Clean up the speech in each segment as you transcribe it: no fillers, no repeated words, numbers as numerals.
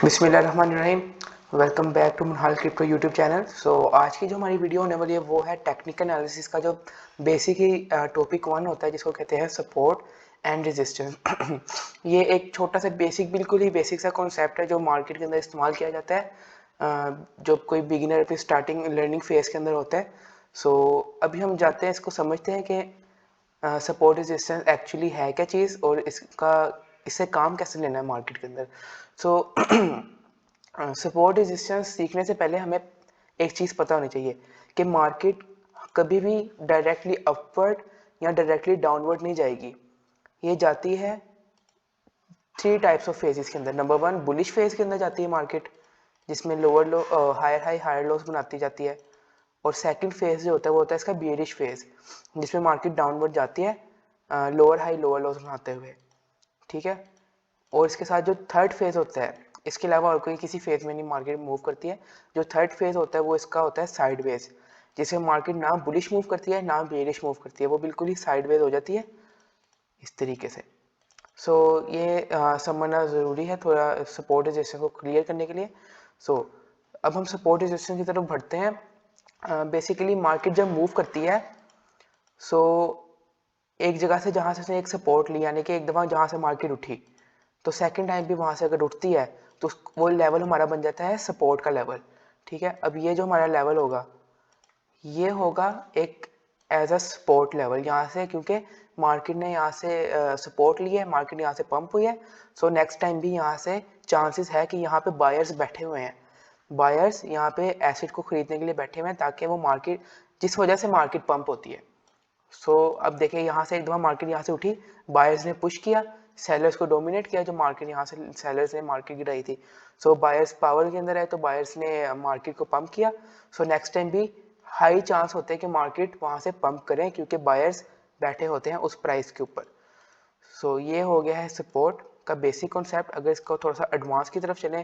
बिस्मिल्लाहिर्रहमानिर्रहीम। Welcome back to Munhal crypto YouTube channel. आज की जो हमारी वीडियो होने वाली है वो है टेक्निकल एनालिसिस का जो बेसिक ही टॉपिक 1 होता है, जिसको कहते हैं सपोर्ट एंड रेजिस्टेंस। ये एक छोटा सा बेसिक, बिल्कुल ही बेसिक सा कॉन्सेप्ट है जो मार्केट के अंदर इस्तेमाल किया जाता है जब कोई बिगिनर अपनी स्टार्टिंग लर्निंग फेज के अंदर होता है। अभी हम जाते हैं, इसको समझते हैं कि सपोर्ट रेजिस्टेंस एक्चुअली है क्या चीज़ और इससे काम कैसे लेना है मार्केट के अंदर। सपोर्ट रेजिस्टेंस सीखने से पहले हमें एक चीज़ पता होनी चाहिए कि मार्केट कभी भी डायरेक्टली अपवर्ड या डायरेक्टली डाउनवर्ड नहीं जाएगी। ये जाती है 3 टाइप्स ऑफ फेजेस के अंदर। नंबर 1 बुलिश फेज के अंदर जाती है मार्केट, जिसमें lower low higher high higher lows बनाती जाती है। और सेकंड फेज जो होता है वो होता है इसका बियरिश फेज, जिसमें मार्केट डाउनवर्ड जाती है लोअर हाई लोअर लोस बनाते हुए। ठीक है। और इसके साथ जो थर्ड फेज होता है, इसके अलावा और कोई किसी फेज में नहीं मार्केट मूव करती है। जो थर्ड फेज होता है वो इसका होता है साइडवेज, जिसमें मार्केट ना बुलिश मूव करती है ना बेरिश मूव करती है, वो बिल्कुल ही साइडवेज हो जाती है इस तरीके से। ये समझना ज़रूरी है थोड़ा सपोर्ट रेजिस्टेंस को क्लियर करने के लिए। अब हम सपोर्ट रेजिस्टेंस की तरफ बढ़ते हैं। बेसिकली मार्केट जब मूव करती है, एक जगह से जहाँ से उसने एक सपोर्ट ली, यानी कि एक दफ़ा जहाँ से मार्केट उठी तो सेकंड टाइम भी वहाँ से अगर उठती है तो वो लेवल हमारा बन जाता है सपोर्ट का लेवल। ठीक है। अब ये जो हमारा लेवल होगा ये होगा एक एज अ सपोर्ट लेवल यहाँ से, क्योंकि मार्केट ने यहाँ से सपोर्ट लिया है, मार्केट यहाँ से पंप हुई है। नेक्स्ट टाइम भी यहाँ से चांसेस है कि यहाँ पे बायर्स बैठे हुए हैं, बायर्स यहाँ पे एसेट को खरीदने के लिए बैठे हुए हैं, ताकि वो मार्केट, जिस वजह से मार्केट पंप होती है। अब देखिए यहाँ से एक दफ़ा मार्केट यहाँ से उठी, बायर्स ने पुश किया, सेलर्स को डोमिनेट किया, जो मार्केट यहाँ से सेलर्स ने मार्केट गिराई थी। बायर्स पावर के अंदर है तो बायर्स ने मार्केट को पंप किया। नेक्स्ट टाइम भी हाई चांस होते हैं कि मार्केट वहाँ से पंप करें, क्योंकि बायर्स बैठे होते हैं उस प्राइस के ऊपर। ये हो गया है सपोर्ट का बेसिक कॉन्सेप्ट। अगर इसको थोड़ा सा एडवांस की तरफ चलें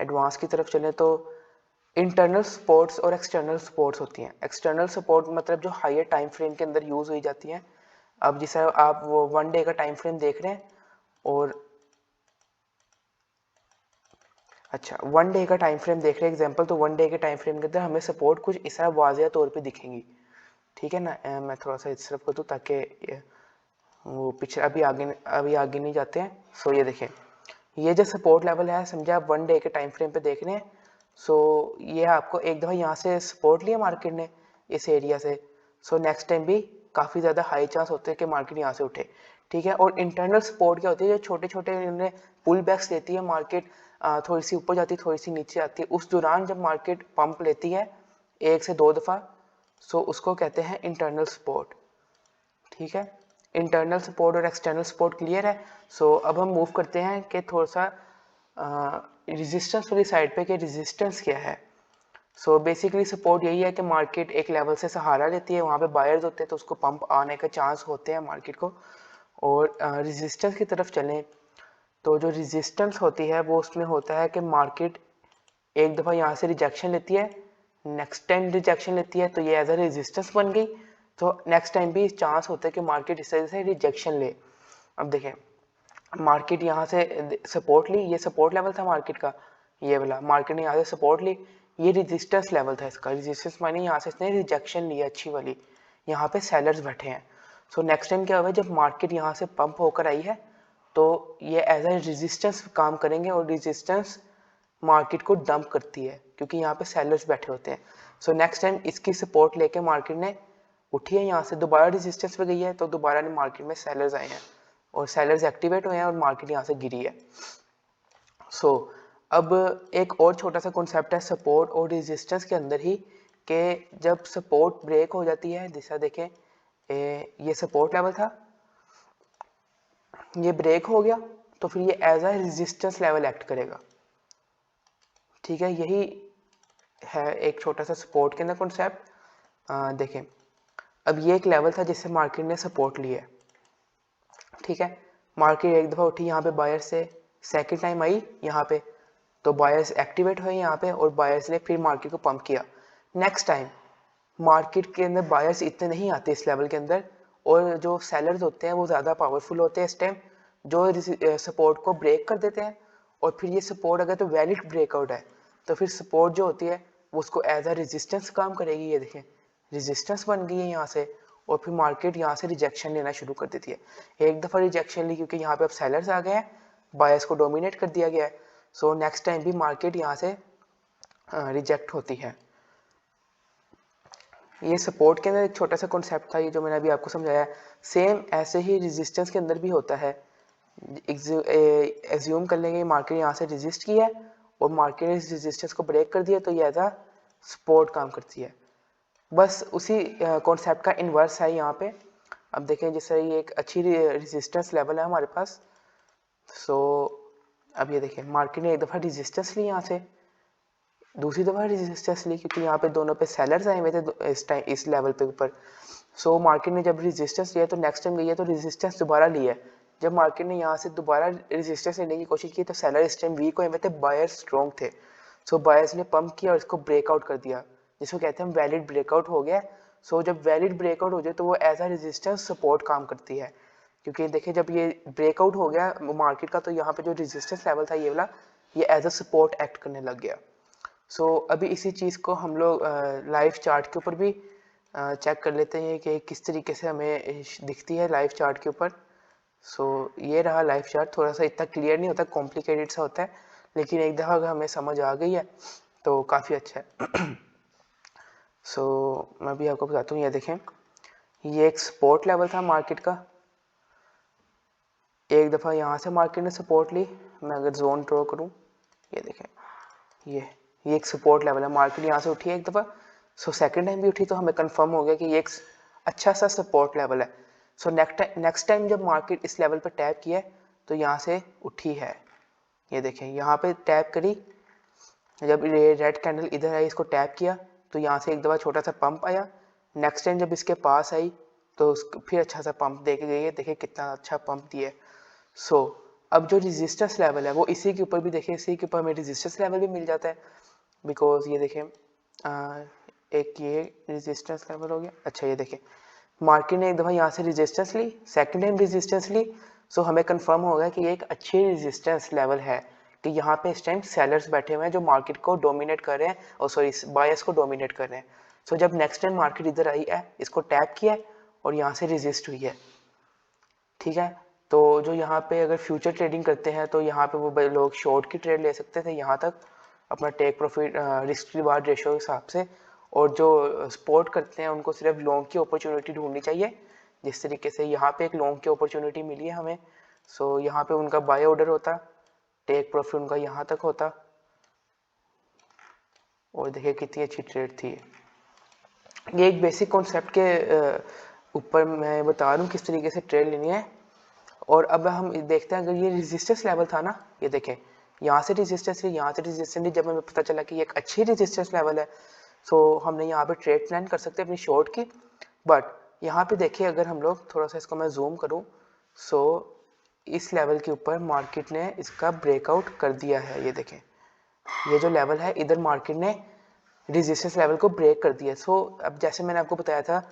एडवांस की तरफ चलें तो इंटरनल सपोर्ट्स और एक्सटर्नल सपोर्ट्स होती हैं। एक्सटर्नल सपोर्ट मतलब जो हायर टाइम फ्रेम के अंदर यूज़ हुई जाती हैं। अब जैसे आप वो 1 डे का टाइम फ्रेम देख रहे हैं, और 1 डे का टाइम फ्रेम देख रहे हैं एग्जांपल, तो 1 डे के टाइम फ्रेम के अंदर हमें सपोर्ट कुछ इस तरह वाज़िया तौर पे दिखेंगी। ठीक है ना। मैं थोड़ा सा इस तरफ कर दूँ ताकि वो पीछे अभी आगे नहीं जाते हैं। ये देखें, ये जो सपोर्ट लेवल है, समझे आप 1 डे के टाइम फ्रेम पे देख रहे हैं। ये आपको एक दफ़ा यहाँ से सपोर्ट लिया मार्केट ने इस एरिया से। नेक्स्ट टाइम भी काफ़ी ज़्यादा हाई चांस होते हैं कि मार्केट यहाँ से उठे। ठीक है। और इंटरनल सपोर्ट क्या होती है, जो छोटे छोटे उन्हें पुल बैक्स लेती है मार्केट, थोड़ी सी ऊपर जाती है थोड़ी सी नीचे आती है, उस दौरान जब मार्केट पंप लेती है 1 से 2 दफ़ा, उसको कहते हैं इंटरनल सपोर्ट। ठीक है। इंटरनल सपोर्ट और एक्सटर्नल सपोर्ट क्लियर है। अब हम मूव करते हैं कि थोड़ा सा रेजिस्टेंस वाली साइड पे, कि रेजिस्टेंस क्या है। बेसिकली सपोर्ट यही है कि मार्केट एक लेवल से सहारा लेती है, वहाँ पे बायर्स होते हैं तो उसको पंप आने का चांस होते हैं मार्केट को। और रेजिस्टेंस की तरफ चलें तो जो रेजिस्टेंस होती है वो उसमें होता है कि मार्केट एक दफ़ा यहाँ से रिजेक्शन लेती है, नेक्स्ट टाइम रिजेक्शन लेती है, तो ये एज अ रेजिस्टेंस बन गई। तो नेक्स्ट टाइम भी चांस होता है कि मार्केट इस तरह से रिजेक्शन ले। अब देखें, मार्केट यहाँ से सपोर्ट ली, ये सपोर्ट लेवल था मार्केट का, ये वाला मार्केट ने यहाँ से सपोर्ट ली, ये रेजिस्टेंस लेवल था इसका। रेजिस्टेंस माने यहाँ से इसने रिजेक्शन लिया अच्छी वाली, यहाँ पे सेलर्स बैठे हैं। नेक्स्ट टाइम क्या हुआ, जब मार्केट यहाँ से पंप होकर आई है तो ये एज ए रेजिस्टेंस काम करेंगे, और रेजिस्टेंस मार्केट को डंप करती है क्योंकि यहाँ पे सेलर्स बैठे होते हैं। नेक्स्ट टाइम इसकी सपोर्ट लेके मार्केट ने उठी है, यहाँ से दोबारा रेजिस्टेंस पे गई है, तो दोबारा ने मार्केट में सेलर्स आए हैं और सेलर्स एक्टिवेट हुए हैं और मार्केट यहाँ से गिरी है। अब एक और छोटा सा कॉन्सेप्ट है सपोर्ट और रेजिस्टेंस के अंदर ही, कि जब सपोर्ट ब्रेक हो जाती है, जैसा देखें ये सपोर्ट लेवल था, ये ब्रेक हो गया, तो फिर ये as a resistance level act करेगा। ठीक है। यही है एक छोटा सा सपोर्ट के अंदर कॉन्सेप्ट। देखें, अब ये एक लेवल था जिससे मार्केट ने सपोर्ट लिया है। ठीक है। मार्केट एक दफ़ा उठी यहाँ पे बायर से, सेकंड टाइम आई यहाँ पे, तो बायर्स एक्टिवेट हुए यहाँ पे और बायर्स ने फिर मार्केट को पंप किया। नेक्स्ट टाइम मार्केट के अंदर बायर्स इतने नहीं आते इस लेवल के अंदर, और जो सेलर्स होते हैं वो ज़्यादा पावरफुल होते हैं इस टाइम, जो सपोर्ट को ब्रेक कर देते हैं, और फिर ये सपोर्ट अगर तो वैलिड ब्रेकआउट है तो फिर सपोर्ट जो होती है वो उसको एज अ रेजिस्टेंस काम करेगी। ये देखें रेजिस्टेंस बन गई है यहाँ से, और फिर मार्केट यहाँ से रिजेक्शन लेना शुरू कर देती है। एक दफ़ा रिजेक्शन ली क्योंकि यहाँ पे अब सेलर्स आ गए हैं, बायर्स को डोमिनेट कर दिया गया है, सो नेक्स्ट टाइम भी मार्केट यहाँ से रिजेक्ट होती है। ये सपोर्ट के अंदर एक छोटा सा कॉन्सेप्ट था ये जो मैंने अभी आपको समझाया, सेम ऐसे ही रेजिस्टेंस के अंदर भी होता है। एज्यूम कर लेंगे मार्केट यहाँ से रेजिस्ट किया है और मार्केट ने इस रेजिस्टेंस को ब्रेक कर दिया तो ये एज आ सपोर्ट काम करती है। बस उसी कॉन्सेप्ट का इन्वर्स है यहाँ पे। अब देखें जैसे ये एक अच्छी रेजिस्टेंस लेवल है हमारे पास, सो अब ये देखें मार्केट ने एक दफ़ा रेजिस्टेंस ली यहाँ से, दूसरी दफ़ा रेजिस्टेंस ली क्योंकि यहाँ पे दोनों पे सेलर्स आए हुए थे इस टाइम इस लेवल पे ऊपर। सो मार्केट ने जब रेजिस्टेंस लिया तो नेक्स्ट टाइम गई है तो रेजिस्टेंस दोबारा लिया है। जब मार्केट ने यहाँ से दोबारा रेजिस्टेंस लेने की कोशिश की तो सेलर इस टाइम वीक हुए हुए थे, बायर स्ट्रॉन्ग थे। सो बायर्स ने पंप किया और इसको ब्रेकआउट कर दिया, जिसको कहते हैं वैलिड ब्रेकआउट हो गया। सो जब वैलिड ब्रेकआउट हो जाए तो वो एज अ रेजिस्टेंस सपोर्ट काम करती है, क्योंकि देखिए जब ये ब्रेकआउट हो गया मार्केट का तो यहाँ पे जो रेजिस्टेंस लेवल था ये वाला, ये एज अ सपोर्ट एक्ट करने लग गया। सो अभी इसी चीज़ को हम लोग लाइव चार्ट के ऊपर भी चेक कर लेते हैं कि किस तरीके से हमें दिखती है लाइव चार्ट के ऊपर। सो ये रहा लाइव चार्ट, थोड़ा सा इतना क्लियर नहीं होता, कॉम्प्लिकेटेड सा होता है, लेकिन एक दफ़ा अगर हमें समझ आ गई है तो काफ़ी अच्छा है। सो मैं भी आपको बताता हूँ, ये देखें ये एक सपोर्ट लेवल था मार्केट का, एक दफ़ा यहाँ से मार्केट ने सपोर्ट ली। मैं अगर जोन ड्रॉ करूँ, ये देखें ये एक सपोर्ट लेवल है, मार्केट यहाँ से उठी है एक दफ़ा, सो सेकंड टाइम भी उठी तो हमें कंफर्म हो गया कि ये एक अच्छा सा सपोर्ट लेवल है। सो नेक्स्ट टाइम जब मार्केट इस लेवल पर टैप किया तो यहाँ से उठी है, ये देखें यहाँ पे टैप करी, जब ये रेड कैंडल इधर आई इसको टैप किया तो यहाँ से एक दफ़ा छोटा सा पंप आया। नेक्स्ट टाइम जब इसके पास आई तो फिर अच्छा सा पंप दे के गई है, देखिए कितना अच्छा पंप दिया है। सो अब जो रेजिस्टेंस लेवल है वो इसी के ऊपर भी देखें, इसी के ऊपर हमें रेजिस्टेंस लेवल भी मिल जाता है, बिकॉज ये देखें एक ये रेजिस्टेंस लेवल हो गया। अच्छा ये देखें मार्केट ने एक दफ़ा यहाँ से रेजिस्टेंस ली, सेकंड टाइम रेजिस्टेंस ली, सो हमें कंफर्म हो गया कि ये एक अच्छी रेजिस्टेंस लेवल है कि यहाँ पे इस टाइम सेलर्स बैठे हुए हैं जो मार्केट को डोमिनेट कर रहे हैं, और सॉरी बायर्स को डोमिनेट कर रहे हैं। सो जब नेक्स्ट टाइम मार्केट इधर आई है इसको टैप किया है और यहाँ से रेजिस्ट हुई है, ठीक है। तो जो यहाँ पे अगर फ्यूचर ट्रेडिंग करते हैं तो यहाँ पे वो लोग शॉर्ट की ट्रेड ले सकते थे यहाँ तक अपना take profit risk reward ratio के हिसाब से, और जो सपोर्ट करते हैं उनको सिर्फ लॉन्ग की अपॉर्चुनिटी ढूंढनी चाहिए, जिस तरीके से यहाँ पे एक लॉन्ग की अपॉर्चुनिटी मिली है हमें। सो यहाँ पे उनका बाय ऑर्डर होता, टेक प्रॉफिट उनका यहाँ तक होता, और देखिए कितनी अच्छी ट्रेड थी। ये एक बेसिक कॉन्सेप्ट के ऊपर मैं बता रहा हूँ किस तरीके से ट्रेड लेनी है। और अब हम देखते हैं अगर ये रेजिस्टेंस लेवल था ना, ये देखें यहाँ से रेजिस्टेंस है, यहाँ से रेजिस्टेंस है, जब हमें पता चला कि ये एक अच्छी रेजिस्टेंस लेवल है, सो हमने यहाँ पे ट्रेड प्लान कर सकते हैं अपनी शॉर्ट की। बट यहाँ पे देखिए अगर हम लोग थोड़ा सा इसको मैं जूम करूँ, सो इस लेवल के ऊपर मार्केट ने इसका ब्रेकआउट कर दिया है, ये देखें ये जो लेवल है इधर मार्केट ने रेजिस्टेंस लेवल को ब्रेक कर दिया। सो अब जैसे मैंने आपको बताया था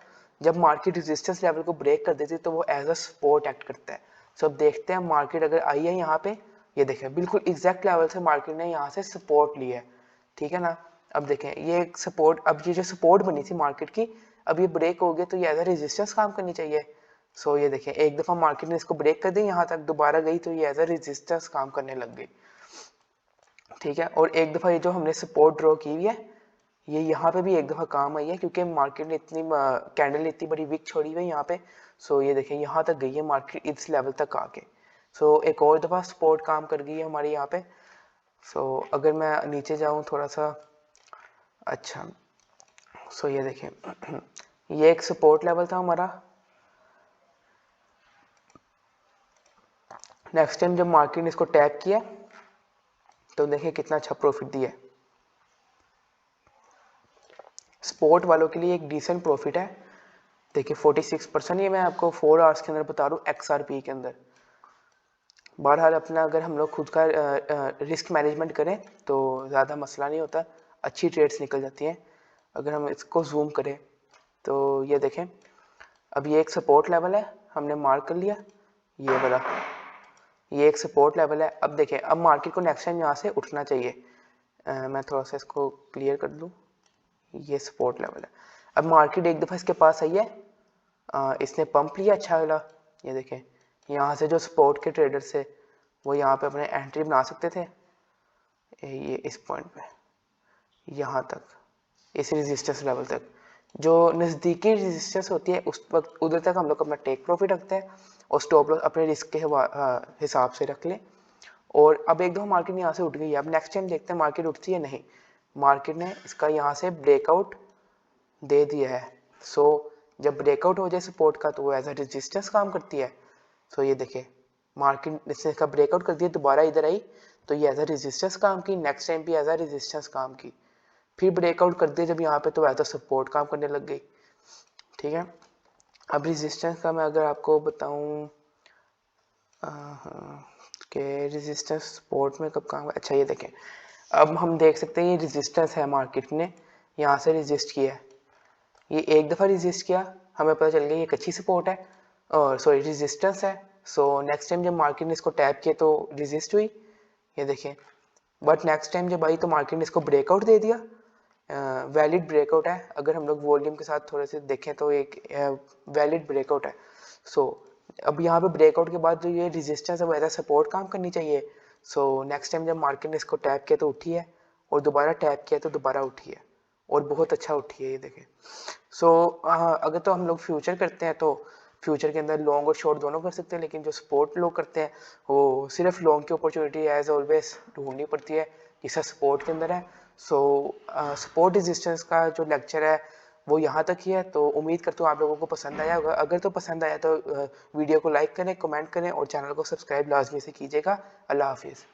जब मार्केट रेजिस्टेंस लेवल को ब्रेक कर देती है तो वो एज अ सपोर्ट एक्ट करता है। सो अब देखते हैं मार्केट अगर आई है यहाँ पे, ये देखें बिल्कुल एग्जैक्ट लेवल से मार्केट ने यहाँ से सपोर्ट लिया है, ठीक है ना। अब देखें ये एक सपोर्ट, अब ये जो सपोर्ट बनी थी मार्केट की अब ये ब्रेक हो गया तो ये एज अ रेजिस्टेंस काम करनी चाहिए। सो ये देखें एक दफ़ा मार्केट ने इसको ब्रेक कर दी यहाँ तक, दोबारा गई तो ये एज अ रेजिस्टेंस काम करने लग गई, ठीक है। और एक दफ़ा ये जो हमने सपोर्ट ड्रॉ की हुई है ये यहाँ पे भी एक दफ़ा काम आई है क्योंकि मार्केट ने इतनी कैंडल इतनी बड़ी वीक छोड़ी हुई है यहाँ पे। सो ये देखें यहाँ तक गई है मार्केट इस लेवल तक आके, सो एक और दफ़ा सपोर्ट काम कर गई है हमारी यहाँ पे। सो अगर मैं नीचे जाऊँ थोड़ा सा, अच्छा सो ये देखें ये एक सपोर्ट लेवल था हमारा। नेक्स्ट टाइम जब मार्केट ने इसको टैप किया तो देखिए कितना अच्छा प्रॉफिट दिया। स्पोर्ट वालों के लिए एक डिसेंट प्रॉफिट है, देखिए 46%, ये मैं आपको 4 आवर्स के अंदर बता रहा हूँ XRP के अंदर। बहरहाल अपना अगर हम लोग खुद का रिस्क मैनेजमेंट करें तो ज़्यादा मसला नहीं होता, अच्छी ट्रेड्स निकल जाती हैं। अगर हम इसको जूम करें तो ये देखें अब ये एक सपोर्ट लेवल है हमने मार्क कर लिया ये वाला, ये एक सपोर्ट लेवल है। अब देखें, अब मार्केट को नेक्स्ट टाइम यहाँ से उठना चाहिए। मैं थोड़ा सा इसको क्लियर कर दूँ। ये सपोर्ट लेवल है। अब मार्केट एक दफ़ा इसके पास आई है, इसने पंप लिया अच्छा वाला। ये देखें, यहाँ से जो सपोर्ट के ट्रेडर्स थे वो यहाँ पे अपने एंट्री बना सकते थे, ये इस पॉइंट पे यहाँ तक, इस रेजिस्टेंस लेवल तक। जो नज़दीकी रेजिस्टेंस होती है उस वक्त उधर तक हम लोग अपना टेक प्रॉफिट रखते हैं और स्टॉप लॉस अपने रिस्क के हिसाब से रख लें। और अब एक दो मार्केट यहाँ से उठ गई है। अब नेक्स्ट टाइम देखते हैं मार्केट उठती है नहीं। मार्केट ने इसका यहाँ से ब्रेकआउट दे दिया है। सो जब ब्रेकआउट हो जाए सपोर्ट का तो वो एज अ रेजिस्टेंस काम करती है। सो ये देखें, मार्केट इसने इसका ब्रेकआउट कर दिया, दोबारा इधर आई तो ये एज अ रेजिस्टेंस काम की, नेक्स्ट टाइम भी एज अ रेजिस्टेंस काम की, फिर ब्रेकआउट कर दिया जब यहाँ पे तो एज अ सपोर्ट काम करने लग गई। ठीक है, अब रेजिस्टेंस का मैं अगर आपको बताऊं कि रेजिस्टेंस सपोर्ट में कब काम, अच्छा ये देखें, अब हम देख सकते हैं ये रेजिस्टेंस है, मार्केट ने यहाँ से रेजिस्ट किया है, ये एक दफ़ा रेजिस्ट किया, हमें पता चल गया ये एक अच्छी सपोर्ट है और सॉरी रेजिस्टेंस है। सो नेक्स्ट टाइम जब मार्केट ने इसको टैप किया तो रेजिस्ट हुई, ये देखें। बट नेक्स्ट टाइम जब आई तो मार्केट ने इसको ब्रेकआउट दे दिया, वैलिड ब्रेकआउट है। अगर हम लोग वॉल्यूम के साथ थोड़े से देखें तो एक वैलिड ब्रेकआउट है। सो अब यहाँ पे ब्रेकआउट के बाद जो ये रेजिस्टेंस है वो ऐसा सपोर्ट काम करनी चाहिए। सो नेक्स्ट टाइम जब मार्केट ने इसको टैप किया तो उठी है और दोबारा टैप किया तो दोबारा उठी है और बहुत अच्छा उठी है, ये देखें। सो अगर तो हम लोग फ्यूचर करते हैं तो फ्यूचर के अंदर लॉन्ग और शॉर्ट दोनों कर सकते हैं, लेकिन जो सपोर्ट लोग करते हैं वो सिर्फ लॉन्ग की अपॉर्चुनिटी एज ऑलवेज ढूंढनी पड़ती है जिसका सपोर्ट के अंदर है। सो सपोर्ट रेजिस्टेंस का जो लेक्चर है वो यहाँ तक ही है। तो उम्मीद करता हूँ आप लोगों को पसंद आया होगा। अगर तो पसंद आया तो वीडियो को लाइक करें, कमेंट करें और चैनल को सब्सक्राइब लाजमी से कीजिएगा। अल्लाह हाफिज़।